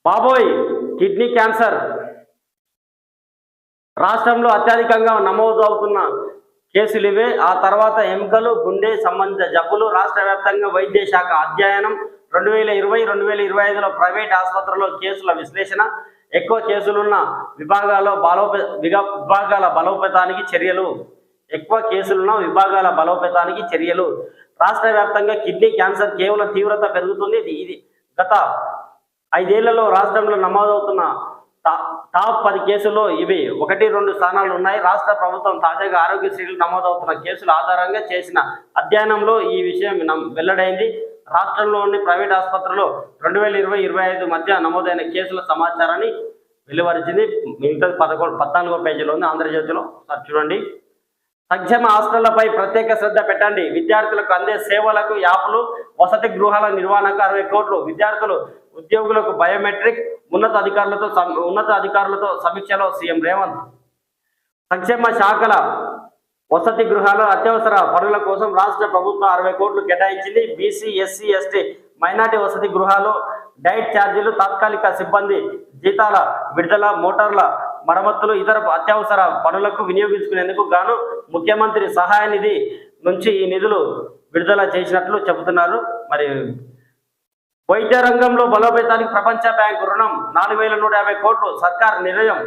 బాబోయ్ kidney cancer రాష్ట్రంలో అత్యధికంగా నమోదు అవుతున్న కేసులు ఇవే. ఆ తర్వాత ఎముకలు, గుండె సంబంధిత జబ్బులు. రాష్ట్ర వ్యాప్తంగా వైద్య శాఖ అధ్యయనం 2020-2025లో ప్రైవేట్ ఆసుపత్రుల్లో కేసుల విశ్లేషణ. ఎక్కువ కేసులున్న విభాగాల బలోపేతానికి చర్యలు. రాష్ట్ర వ్యాప్తంగా కిడ్నీ క్యాన్సర్ కేవలం తీవ్రత పెరుగుతుంది. ఇది గత 5 ఏళ్లలో రాష్ట్రంలో నమోదవుతున్న టాప్ 10 కేసుల్లో ఇవి 1-2 స్థానాలు ఉన్నాయి. రాష్ట్ర ప్రభుత్వం తాజాగా ఆరోగ్యశ్రీలు నమోదవుతున్న కేసుల ఆధారంగా చేసిన అధ్యయనంలో ఈ విషయం వెల్లడైంది. రాష్ట్రంలోని ప్రైవేట్ ఆసుపత్రుల్లో 2020-2025 మధ్య నమోదైన కేసుల సమాచారాన్ని వెలువరించింది. మిగతా 14వ పేజీలో ఉంది ఆంధ్రజ్యోతిలో. చూడండి. సంక్షేమ హాస్టళ్లపై ప్రత్యేక శ్రద్ధ పెట్టండి. విద్యార్థులకు అందే సేవలకు యాప్లు, వసతి గృహాల నిర్వహణకు 60 కోట్లు. విద్యార్థులు, ఉద్యోగులకు బయోమెట్రిక్. ఉన్నత అధికారులతో సమీక్షలో సీఎం రేవంత్. సంక్షేమ శాఖల వసతి గృహాల అత్యవసర పనుల కోసం రాష్ట్ర ప్రభుత్వం 60 కోట్లు కేటాయించింది. బీసీ, ఎస్సీ, ఎస్టీ, మైనార్టీ వసతి గృహాలు, డైట్ ఛార్జీలు, తాత్కాలిక సిబ్బంది జీతాల విడుదల, మోటార్ల మరమ్మతులు, ఇతర అత్యవసర పనులకు వినియోగించుకునేందుకు గాను ముఖ్యమంత్రి సహాయ నిధి నుంచి ఈ నిధులు విడుదల చేసినట్లు చెబుతున్నారు. మరి వైద్య రంగంలో బలోపేతానికి ప్రపంచ బ్యాంకు రుణం 4150 కోట్లు. సర్కార్ నిర్ణయం